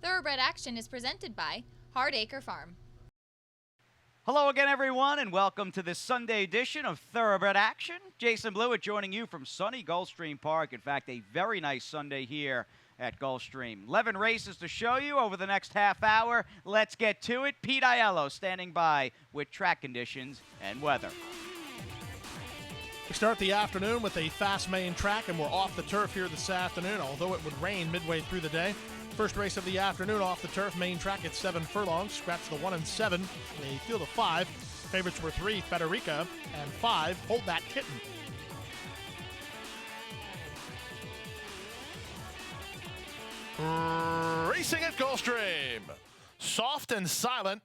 Thoroughbred Action is presented by Hardacre Farm. Hello again, everyone, and welcome to this Sunday edition of Thoroughbred Action. Jason Blewett joining you from sunny Gulfstream Park. In fact, a very nice Sunday here at Gulfstream. 11 races to show you over the next half hour. Let's get to it. Pete Aiello standing by with track conditions and weather. We start the afternoon with a fast main track, and we're off the turf here this afternoon, although it would rain midway through the day. First race of the afternoon off the turf, main track at 7 furlongs. Scratch the 1 and 7, a field of 5. Favorites were 3, Federica, and 5, Hold That Kitten. Racing at Gulfstream. Soft and Silent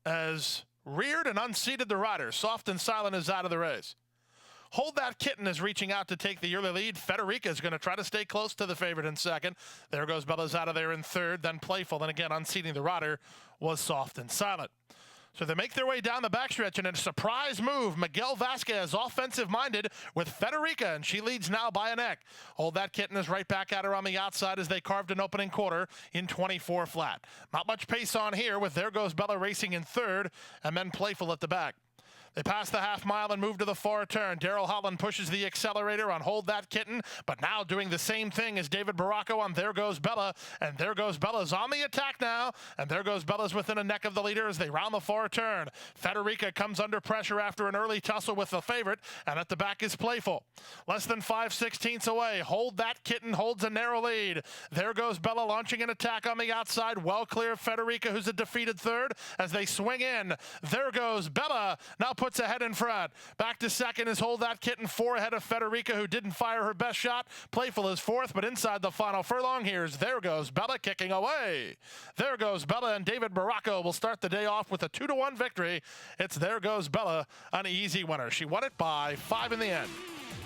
as reared and unseated the rider. Soft and Silent is out of the race. Hold That Kitten is reaching out to take the early lead. Federica is going to try to stay close to the favorite in second. There goes Bella's out of there in third, then Playful, and again unseating the rider was Soft and Silent. So they make their way down the backstretch, and in a surprise move, Miguel Vasquez, offensive-minded, with Federica, and she leads now by a neck. Hold That Kitten is right back at her on the outside as they carved an opening quarter in 24 flat. Not much pace on here with There Goes Bella racing in third, and then Playful at the back. They pass the half mile and move to the far turn. Daryl Holland pushes the accelerator on Hold That Kitten, but now doing the same thing as David Baracco on There Goes Bella. And There Goes Bella's on the attack now. And There Goes Bella's within a neck of the leader as they round the far turn. Federica comes under pressure after an early tussle with the favorite, and at the back is Playful. Less than 5/16 away. Hold That Kitten holds a narrow lead. There Goes Bella launching an attack on the outside. Well clear of Federica, who's a defeated third, as they swing in. There Goes Bella now puts ahead in front. Back to second is Hold That Kitten, 4 ahead of Federica, who didn't fire her best shot. Playful is fourth, but inside the final furlong, here's There Goes Bella kicking away. There Goes Bella, and David Baracco will start the day off with a 2-1 victory. It's There Goes Bella, an easy winner. She won it by 5 in the end.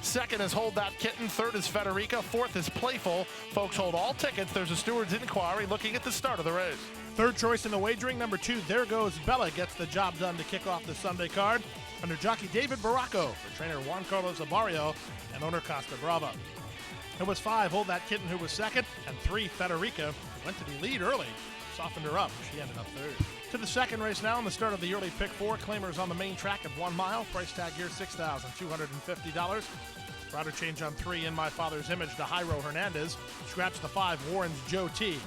Second is Hold That Kitten. Third is Federica. Fourth is Playful. Folks, hold all tickets. There's a steward's inquiry looking at the start of the race. Third choice in the wagering, number 2, There Goes Bella, gets the job done to kick off the Sunday card under jockey David Baracco for trainer Juan Carlos Abarrio and owner Costa Brava. It was 5, Hold That Kitten, who was second, and 3, Federica, who went to the lead early, softened her up. She ended up third. To the second race now, in the start of the early pick 4, claimers on the main track at 1 mile. Price tag here $6,250. Rider change on 3, In My Father's Image to Jairo Hernandez. Scratch the 5, Warren's Joe T.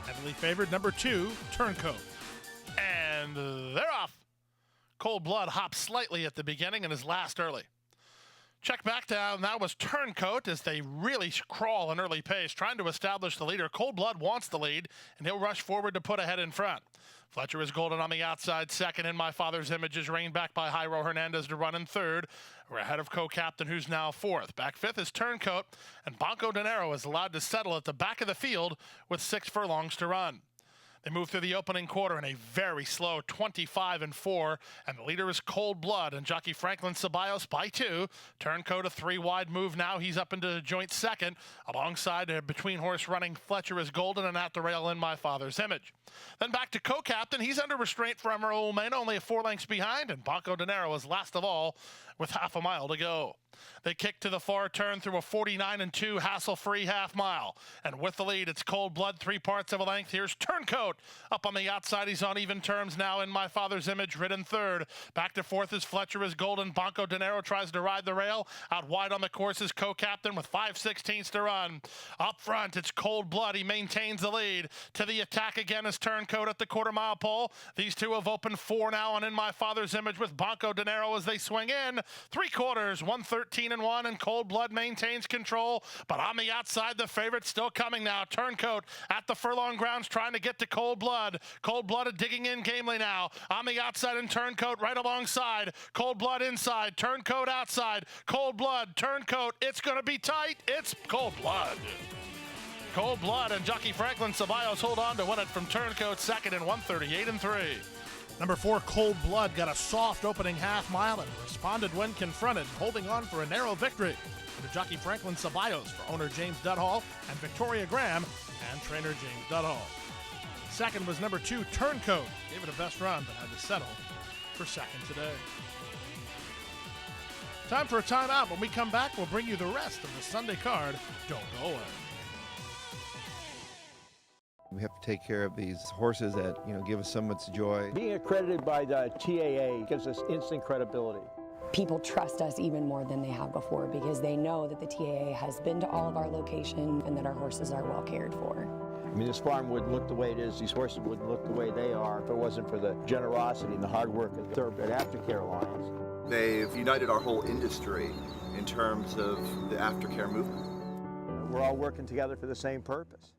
Heavily favored, number 2, Turncoat. And they're off. Cold Blood hops slightly at the beginning and is last early. Check back down. That was Turncoat as they really crawl an early pace, trying to establish the leader. Cold Blood wants the lead, and he'll rush forward to put ahead in front. Fletcher is golden on the outside. Second, In My Father's Image is reined back by Jairo Hernandez to run in third. We're ahead of co-captain, who's now fourth. Back fifth is Turncoat, and Banco Dinero is allowed to settle at the back of the field with 6 furlongs to run. They move through the opening quarter in a very slow 25-4, and the leader is Cold Blood, and jockey Franklin Ceballos by 2. Turncoat a 3-wide move now. He's up into joint second. Alongside a between horse running Fletcher is golden, and at the rail In My Father's Image. Then back to co-captain. He's under restraint from Raul Mena, only 4 lengths behind, and Banco Dinero is last of all with half a mile to go. They kick to the far turn through a 49-2 hassle-free half mile. And with the lead, it's Cold Blood, 3 parts of a length. Here's Turncoat. Up on the outside, he's on even terms now. In My Father's Image, ridden third. Back to fourth is Fletcher is golden. Banco Dinero tries to ride the rail. Out wide on the course is co-captain with 5/16 to run. Up front, it's Cold Blood. He maintains the lead. To the attack again is Turncoat at the quarter-mile pole. These two have opened 4 now on In My Father's Image with Banco Dinero as they swing in. 3 quarters, 1:13-1, and Cold Blood maintains control. But on the outside, the favorite still coming now. Turncoat at the furlong grounds trying to get to Cold Blood. Cold Blood digging in gamely now. On the outside and Turncoat right alongside. Cold Blood inside, Turncoat outside. Cold Blood, Turncoat, it's going to be tight. It's Cold Blood. Cold Blood and jockey Franklin Ceballos hold on to win it from Turncoat second in 1:38-3. Number 4, Cold Blood, got a soft opening half mile and responded when confronted, holding on for a narrow victory. To jockey Franklin Ceballos for owner James Dudhall and Victoria Graham and trainer James Dudhall. Second was number 2, Turncoat. Gave it a best run, but had to settle for second today. Time for a timeout. When we come back, we'll bring you the rest of the Sunday card. Don't go away. We have to take care of these horses that, give us so much joy. Being accredited by the TAA gives us instant credibility. People trust us even more than they have before because they know that the TAA has been to all of our locations and that our horses are well cared for. I mean, this farm wouldn't look the way it is, these horses wouldn't look the way they are if it wasn't for the generosity and the hard work of the Thoroughbred Aftercare Alliance. They've united our whole industry in terms of the aftercare movement. We're all working together for the same purpose.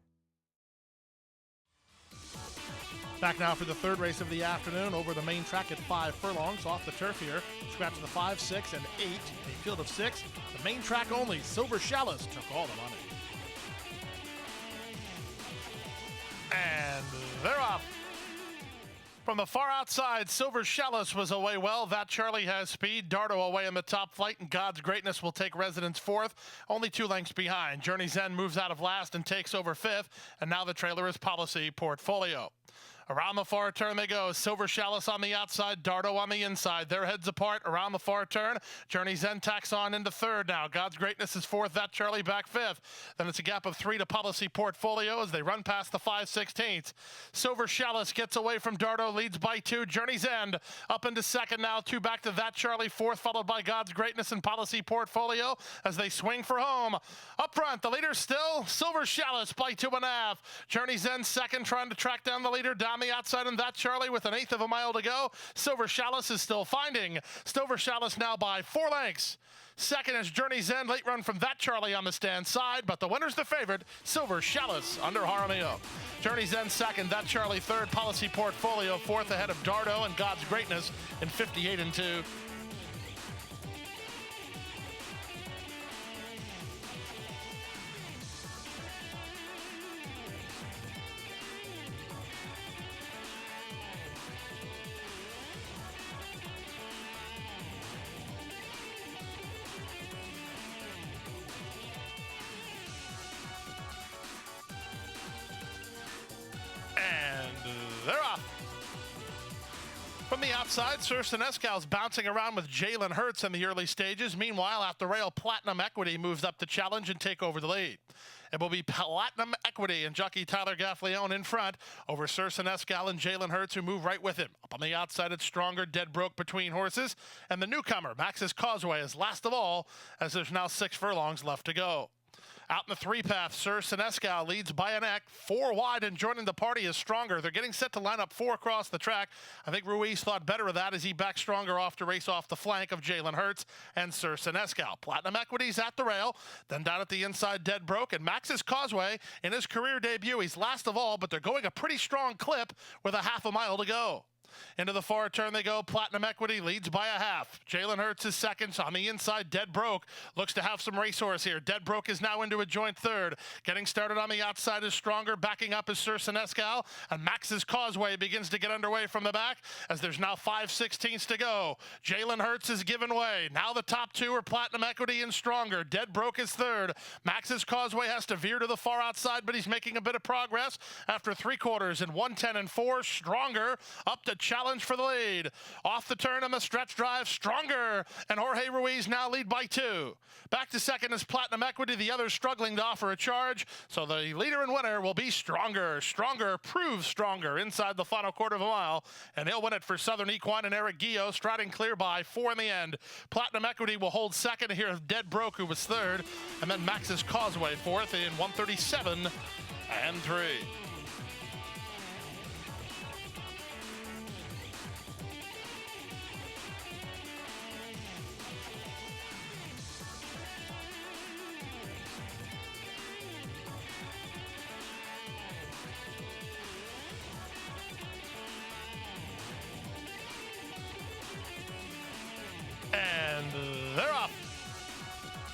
Back now for the third race of the afternoon over the main track at 5 furlongs off the turf here. Scratch the 5, 6, and 8. A field of 6. The main track only. Silver Chalice took all the money. And they're off. From the far outside, Silver Chalice was away well. That Charlie has speed. Dardo away in the top flight, and God's Greatness will take residence fourth. Only 2 lengths behind. Journey's End moves out of last and takes over fifth. And now the trailer is Policy Portfolio. Around the far turn they go. Silver Chalice on the outside, Dardo on the inside. Their heads apart around the far turn. Journey's End tacks on into third now. God's Greatness is fourth. That Charlie back fifth. Then it's a gap of 3 to Policy Portfolio as they run past the 5/16. Silver Chalice gets away from Dardo, leads by 2. Journey's End up into second now. 2 back to That Charlie fourth, followed by God's Greatness and Policy Portfolio as they swing for home. Up front, the leader still Silver Chalice by 2.5. Journey's End second, trying to track down the leader down the outside, and That Charlie with 1/8 of a mile to go. Silver Chalice is still finding. Silver Chalice now by 4 lengths. Second is Journey's End, late run from That Charlie on the stand side, but the winner's the favorite, Silver Chalice under Jaramillo. Journey's End second, That Charlie third, Policy Portfolio fourth ahead of Dardo and God's Greatness in 58 and 2. They're off. From the outside, Sir Senescal's bouncing around with Jalen Hurts in the early stages. Meanwhile, out the rail, Platinum Equity moves up to challenge and take over the lead. It will be Platinum Equity and jockey Tyler Gaffleone in front over Sir Senescal and Jalen Hurts, who move right with him. Up on the outside, it's Stronger, Dead Broke between horses. And the newcomer, Max's Causeway, is last of all, as there's now 6 furlongs left to go. Out in the 3-path, Sir Senescal leads by a neck. 4 wide, and joining the party is Stronger. They're getting set to line up 4 across the track. I think Ruiz thought better of that as he backed Stronger off to race off the flank of Jalen Hurts and Sir Senescal. Platinum Equity's at the rail. Then down at the inside, Dead Broke. And Max's Causeway in his career debut. He's last of all, but they're going a pretty strong clip with a half a mile to go. Into the far turn they go. Platinum Equity leads by a half. Jalen Hurts is second. On the inside, Dead Broke looks to have some Racehorse here. Dead Broke is now into a joint third. Getting started on the outside is Stronger. Backing up is Sir Senescal. And Max's Causeway begins to get underway from the back as there's now 5/16 to go. Jalen Hurts is giving way. Now the top 2 are Platinum Equity and Stronger. Dead Broke is third. Max's Causeway has to veer to the far outside, but he's making a bit of progress after 3 quarters in 1:10 and 4. Stronger up to challenge for the lead. Off the turn on the stretch drive, Stronger and Jorge Ruiz now lead by 2. Back to second is Platinum Equity, the others struggling to offer a charge. So the leader and winner will be Stronger. Stronger proves stronger inside the final quarter of a mile, and he'll win it for Southern Equine and Eric Guillot, striding clear by 4 in the end. Platinum Equity will hold second here, Dead Broke, who was third, and then Max's Causeway fourth in 1:37 and 3. And they're off.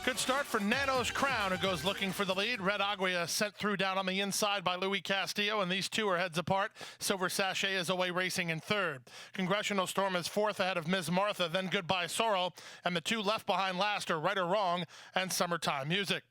Good start for Nano's Crown, who goes looking for the lead. Red Aguia sent through down on the inside by Louis Castillo, and these 2 are heads apart. Silver Sachet is away racing in third. Congressional Storm is fourth ahead of Ms. Martha, then Goodbye Sorrow, and the 2 left behind last are Right or Wrong and Summertime Music.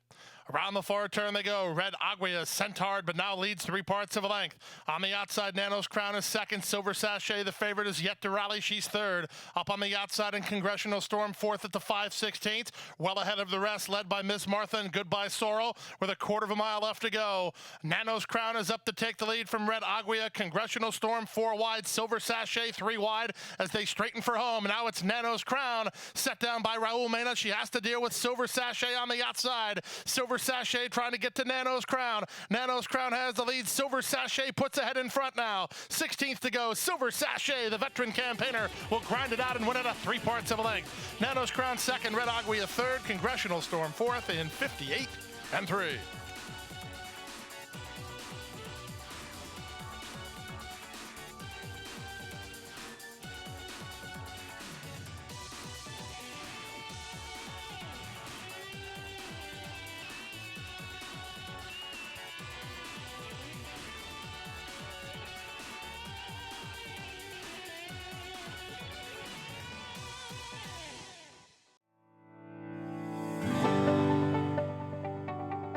Around the far turn they go. Red Aguia sent hard, but now leads 3/4 of a length. On the outside, Nano's Crown is second. Silver Sachet, the favorite, is yet to rally. She's third. Up on the outside in Congressional Storm, fourth at the 5/16. Well ahead of the rest, led by Miss Martha and Goodbye Sorrel, with a 1/4 mile left to go. Nano's Crown is up to take the lead from Red Aguia. Congressional Storm 4 wide. Silver Sachet 3 wide as they straighten for home. Now it's Nano's Crown, set down by Raul Mena. She has to deal with Silver Sachet on the outside. Silver Sachet trying to get to Nano's Crown. Nano's Crown has the lead. Silver Sachet puts ahead in front now. 16th to go. Silver Sachet, the veteran campaigner, will grind it out and win it at 3/4 of a length. Nano's Crown second. Red Aguia third. Congressional Storm fourth in 58-3.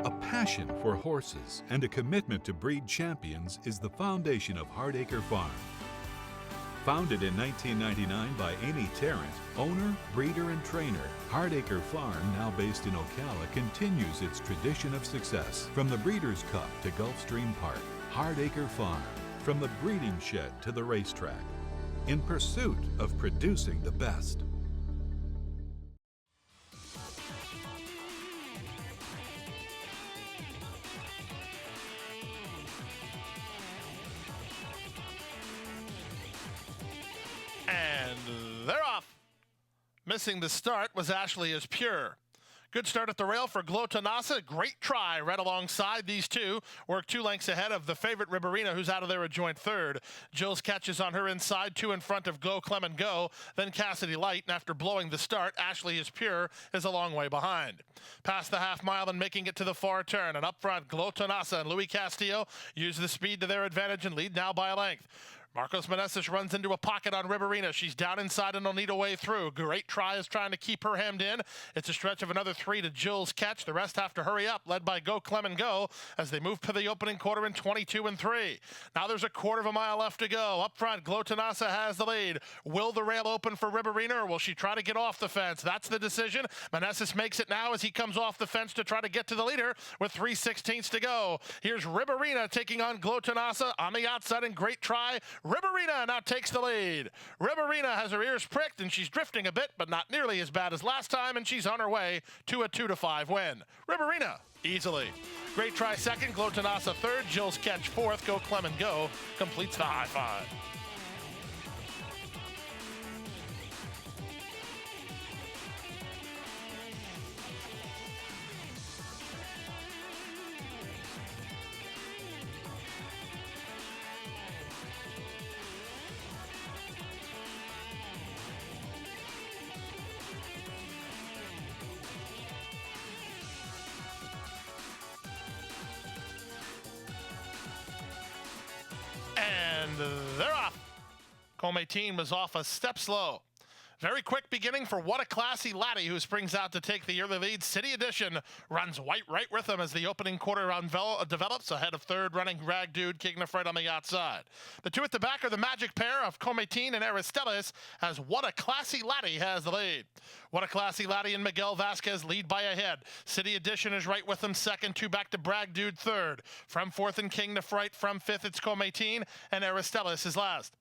A passion for horses and a commitment to breed champions is the foundation of Hardacre Farm. Founded in 1999 by Amy Tarrant, owner, breeder, and trainer, Hardacre Farm, now based in Ocala, continues its tradition of success. From the Breeders' Cup to Gulfstream Park, Hardacre Farm, from the breeding shed to the racetrack, in pursuit of producing the best. And they're off. Missing the start was Ashley is Pure. Good start at the rail for Glotonasa. Great try right alongside these two. Worked 2 lengths ahead of the favorite Riberina, who's out of there a joint third. Jill's catches on her inside, 2 in front of Go Clement Go. Then Cassidy Light, and after blowing the start, Ashley is Pure is a long way behind. Past the half mile and making it to the far turn. And up front, Glotonasa and Louis Castillo use the speed to their advantage and lead now by a length. Marcos Meneses runs into a pocket on Riberina. She's down inside and will need a way through. Great try is trying to keep her hemmed in. It's a stretch of another 3 to Jill's catch. The rest have to hurry up, led by Go Clement Go, as they move to the opening quarter in 22-3. Now there's a 1/4 mile left to go. Up front, Glotonasa has the lead. Will the rail open for Riberina, or will she try to get off the fence? That's the decision. Meneses makes it now as he comes off the fence to try to get to the leader with 3/16 to go. Here's Riberina taking on Glotonasa on the outside, and great try. Riberina now takes the lead. Riberina has her ears pricked and she's drifting a bit, but not nearly as bad as last time, and she's on her way to a 2-5 win. Riberina easily. Great try second, Glotonasa third, Jill's catch fourth, Go Clement Go completes the high five. And they're off. Cometine was off a step slow. Very quick beginning for What a Classy Laddie, who springs out to take the early lead. City Edition runs white right with him as the opening quarter round develops, ahead of third running Rag Dude, King of Fright on the outside. The two at the back are the magic pair of Cometine and Aristelis, as What a Classy Laddie has the lead. What a Classy Laddie and Miguel Vasquez lead by a head. City Edition is right with them second, 2 back to Brag Dude third. From fourth and King of Fright, from fifth it's Cometine, and Aristelis is last.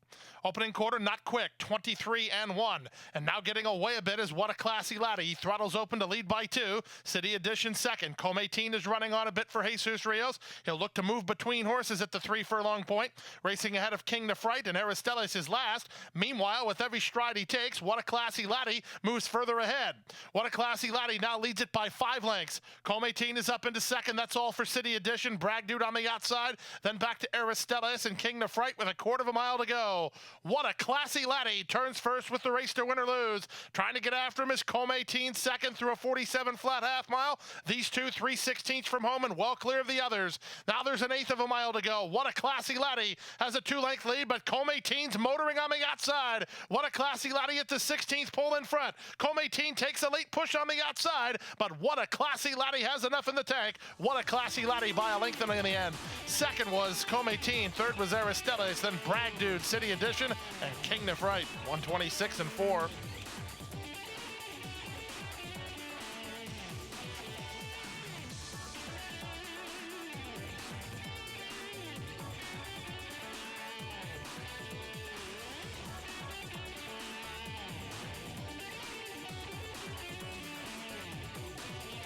Opening quarter, not quick, 23-1. And now getting away a bit is What a Classy Laddie. He throttles open to lead by 2. City Edition second. Cometine is running on a bit for Jesus Rios. He'll look to move between horses at the 3 furlong point. Racing ahead of King to Fright, and Aristelis is last. Meanwhile, with every stride he takes, What a Classy Laddie moves further ahead. What a Classy Laddie now leads it by 5 lengths. Cometine is up into second. That's all for City Edition. Brag Dude on the outside. Then back to Aristelis and King to Fright with a 1/4 mile to go. go. What a classy laddie. Turns first with the race to win or lose. Trying to get after him is Come18 second through a 47 flat half mile. These two 3/16 from home and well clear of the others. Now there's an eighth of a mile to go. What a classy laddie. Has a 2-length lead, but Come18's motoring on the outside. What a classy laddie at the 16th pole in front. Come18 takes a late push on the outside, but what a classy laddie has enough in the tank. What a classy laddie by a length in the end. Second was Come18, third was Aristeles, then Bragg Dude, City Edition, and Kingdom Right, 126 and 4.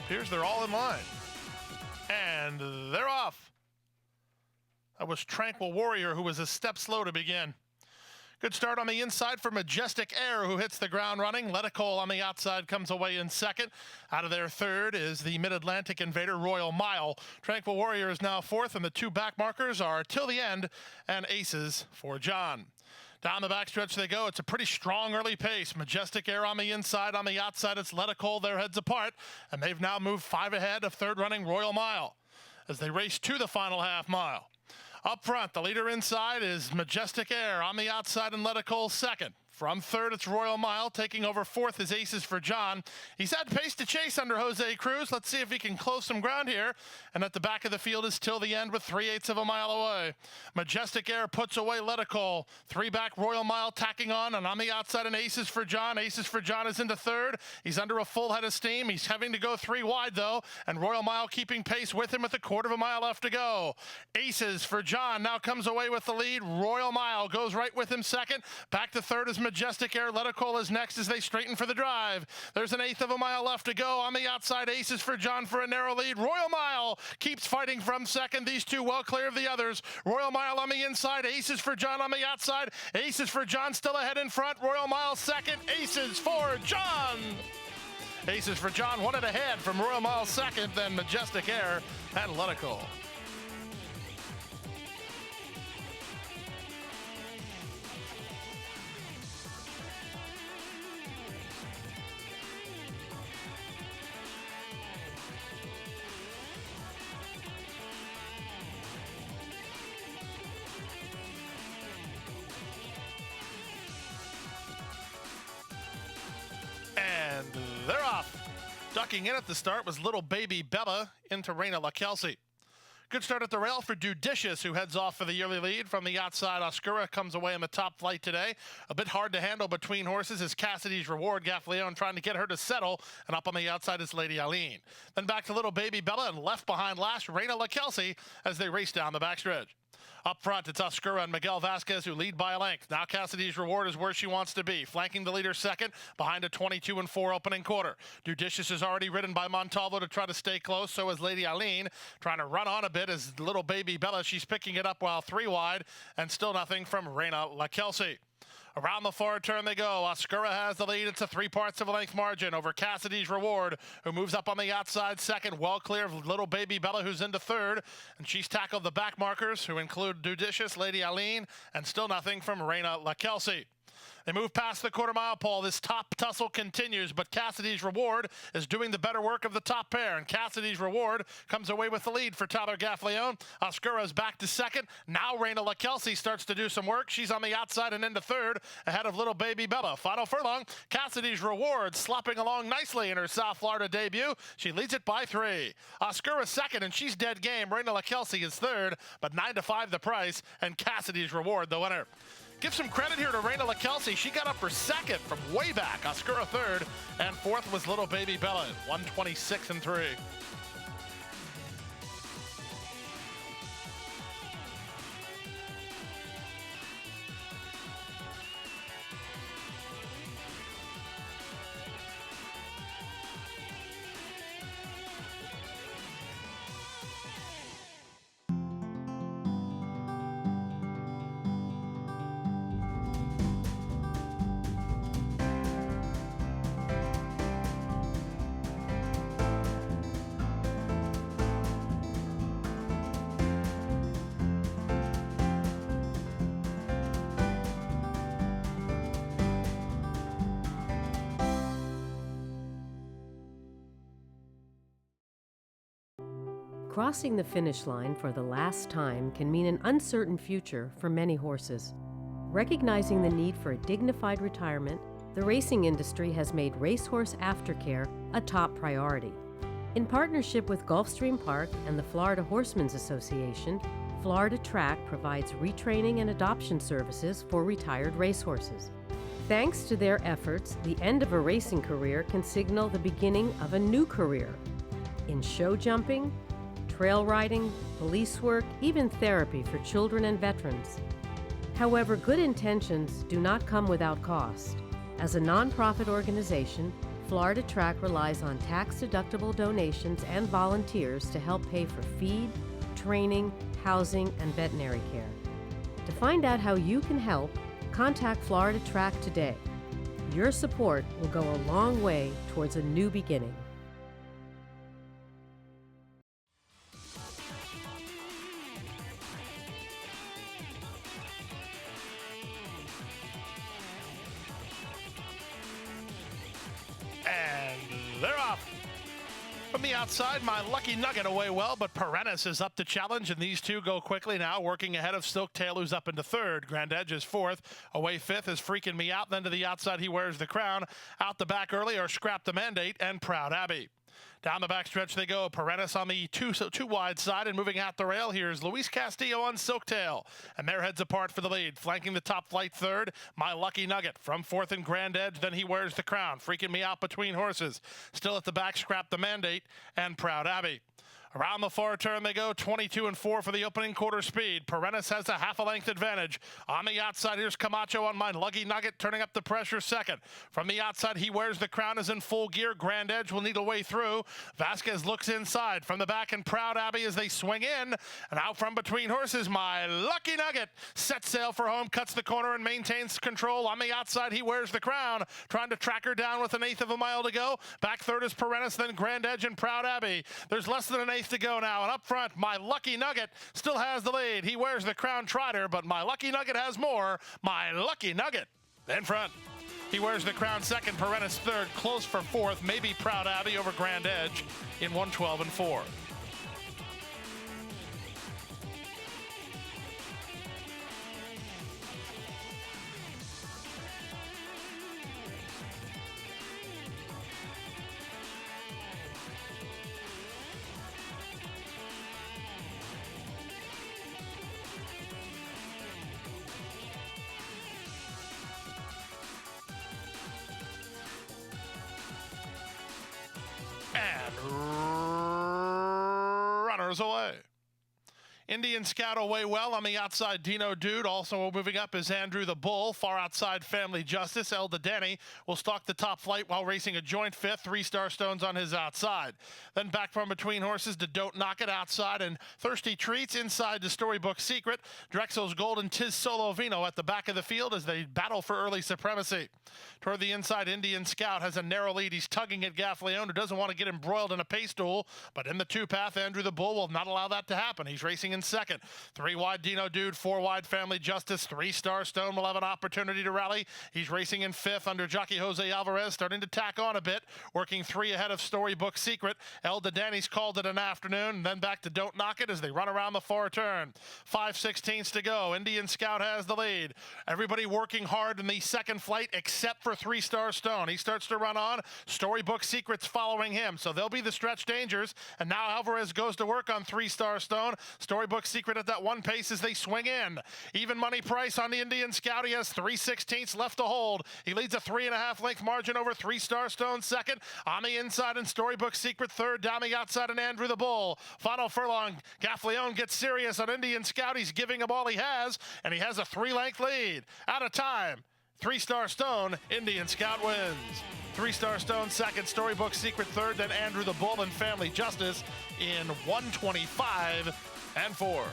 Appears they're all in line. And they're off. That was Tranquil Warrior, who was a step slow to begin. Good start on the inside for Majestic Air, who hits the ground running. Leticole on the outside comes away in second. Out of their third is the Mid-Atlantic Invader Royal Mile. Tranquil Warrior is now fourth, and the two back markers are Till the End and Aces for John. Down the backstretch they go. It's a pretty strong early pace. Majestic Air on the inside. On the outside, it's Leticole. Their heads apart, and they've now moved 5 ahead of third running Royal Mile as they race to the final half mile. Up front, the leader inside is Majestic Air. On the outside, and Leticole second. From third, it's Royal Mile. Taking over fourth is Aces for John. He's had pace to chase under Jose Cruz. Let's see if he can close some ground here. And at the back of the field is Till the End with 3/8 of a mile away. Majestic Air puts away Leticole. 3 back Royal Mile tacking on. And on the outside, an Aces for John. Aces for John is into third. He's under a full head of steam. He's having to go 3 wide, though. And Royal Mile keeping pace with him with a 1/4 of a mile left to go. Aces for John now comes away with the lead. Royal Mile goes right with him second. Back to third is Majestic Air. Leticole is next as they straighten for the drive. There's an 1/8 of a mile left to go. On the outside, Aces for John for a narrow lead. Royal Mile keeps fighting from second. These two well clear of the others. Royal Mile on the inside. Aces for John on the outside. Aces for John still ahead in front. Royal Mile second. Aces for John. Aces for John wanted ahead from Royal Mile second, then Majestic Air and Leticole. And they're off. Ducking in at the start was Little Baby Bella into Reina LaKelsey. Good start at the rail for Judicious, who heads off for the yearly lead. From the outside, Oscura comes away in the top flight today. A bit hard to handle between horses is Cassidy's Reward. Gaffleon trying to get her to settle. And up on the outside is Lady Eileen. Then back to Little Baby Bella, and left behind last, Reina LaKelsey as they race down the backstretch. Up front, it's Oscura and Miguel Vasquez who lead by a length. Now Cassidy's Reward is where she wants to be, flanking the leader second behind a 22 and 4 opening quarter. Judicious is already ridden by Montalvo to try to stay close. So is Lady Eileen, trying to run on a bit as Little Baby Bella. She's picking it up while 3 wide, and still nothing from Reina LaKelsey. Around the far turn they go. Oscura has the lead. It's a 3/4 of a length margin over Cassidy's Reward, who moves up on the outside second, well clear of Little Baby Bella, who's into third. And she's tackled the back markers, who include Judicious, Lady Eileen, and still nothing from Reina LaKelsey. They move past the 1/4 mile pole. This top tussle continues, but Cassidy's Reward is doing the better work of the top pair, and Cassidy's Reward comes away with the lead for Tyler Gaffleon. Oscura's back to second. Now Reina LaKelsey starts to do some work. She's on the outside and into third, ahead of Little Baby Bella. Final furlong, Cassidy's Reward slopping along nicely in her South Florida debut. She leads it by 3. Oscura's second, and she's dead game. Reina LaKelsey is third, but 9-5 the price, and Cassidy's Reward the winner. Give some credit here to Reina LaKelsey. She got up for second from way back. Oscura third, and fourth was Little Baby Bella, 126 and 3. Crossing the finish line for the last time can mean an uncertain future for many horses. Recognizing the need for a dignified retirement, the racing industry has made Racehorse aftercare a top priority. In partnership with Gulfstream Park and the Florida Horsemen's Association, Florida Track provides retraining and adoption services for retired racehorses. Thanks to their efforts, the end of a racing career can signal the beginning of a new career in show jumping, trail riding, police work, even therapy for children and veterans. However, good intentions do not come without cost. As a nonprofit organization, Florida Track relies on tax-deductible donations and volunteers to help pay for feed, training, housing, and veterinary care. To find out how you can help, contact Florida Track today. Your support will go a long way towards a new beginning. And they're off. From the outside, My Lucky Nugget away well, but Perennis is up to challenge, and these two go quickly now, working ahead of Silktail, who's up into third. Grand Edge is fourth. Away fifth is Freaking Me Out. Then to the outside, He Wears the Crown. Out the back early are Scrap the Mandate and Proud Abbey. Down the backstretch they go. Perennis on the two wide side, and moving out the rail, here's Luis Castillo on Silktail. And they're heads apart for the lead. Flanking the top flight third, My Lucky Nugget. From fourth and Grand Edge, then He Wears the Crown. Freaking Me Out between horses. Still at the back, Scrap the Mandate and Proud Abbey. Around the far turn they go, 22 and 4 for the opening quarter speed. Perennis has a half a length advantage. On the outside, here's Camacho on My Lucky Nugget, turning up the pressure second. From the outside, He Wears the Crown is in full gear. Grand Edge will needle way through. Vasquez looks inside. From the back, and Proud Abbey as they swing in. And out from between horses, My Lucky Nugget sets sail for home, cuts the corner and maintains control. On the outside, He Wears the Crown, trying to track her down with an eighth of a mile to go. Back third is Perennis, then Grand Edge and Proud Abbey. There's less than an eighth to go now, and up front, My Lucky Nugget still has the lead. He Wears the Crown tried her, but My Lucky Nugget has more. My Lucky Nugget in front. He Wears the Crown second, Perennis third, close for fourth, maybe Proud Abbey over Grand Edge in 1:12 and 4. And runners away. Indian Scout away well on the outside. Dino Dude also moving up is Andrew the Bull. Far outside, Family Justice. El Danny will stalk the top flight while racing a joint fifth. 3-Star Stones on his outside. Then back from between horses to Don't Knock It outside, and Thirsty Treats inside to Storybook Secret. Drexel's Gold and Tis Solo Vino at the back of the field as they battle for early supremacy. Toward the inside, Indian Scout has a narrow lead. He's tugging at Gaffleone, who doesn't want to get embroiled in a pace duel, but in the two-path, Andrew the Bull will not allow that to happen. He's racing in second. 3 wide, Dino Dude. 4 wide, Family Justice. 3-Star Stone will have an opportunity to rally. He's racing in fifth under jockey Jose Alvarez, starting to tack on a bit, working 3 ahead of Storybook Secret. El Danny's called it an afternoon, and then back to Don't Knock It as they run around the far turn. 5/16 to go. Indian Scout has the lead. Everybody working hard in the second flight except for 3-Star Stone. He starts to run on. Storybook Secret's following him, so they'll be the stretch dangers. And now Alvarez goes to work on 3-Star Stone. Storybook Secret at that one pace as they swing in. Even money price on the Indian Scout. He has 3/16 left to hold. He leads a 3.5 length margin over 3-Star Stone second. On the inside and Storybook Secret third. Down the outside and Andrew the Bull. Final furlong. Gaffleone gets serious on Indian Scout. He's giving him all he has, and he has a 3-length lead. Out of time. 3-Star Stone, Indian Scout wins. 3-Star Stone second, Storybook Secret third, then Andrew the Bull and Family Justice in 1:25 and 4.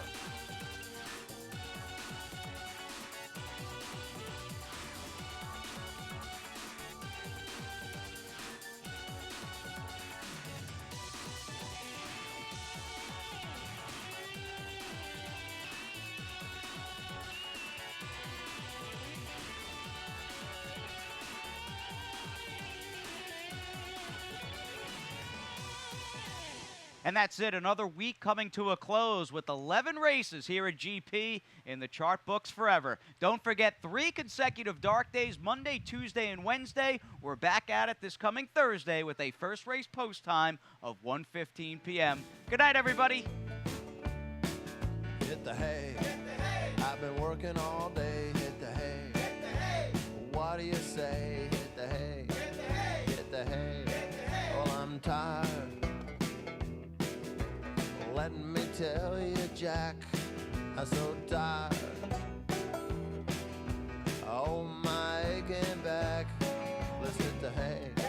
And that's it, another week coming to a close with 11 races here at GP in the chart books forever. Don't forget 3 consecutive dark days, Monday, Tuesday, and Wednesday. We're back at it this coming Thursday with a first race post time of 1:15 p.m. Good night, everybody. Hit the hay. I've been working all day. Hit the hay. What do you say? Hit the hay. Hit the hay. Well, I'm tired. Let me tell you, Jack, I'm so tired. Oh, my aching back. Let's hit the hay.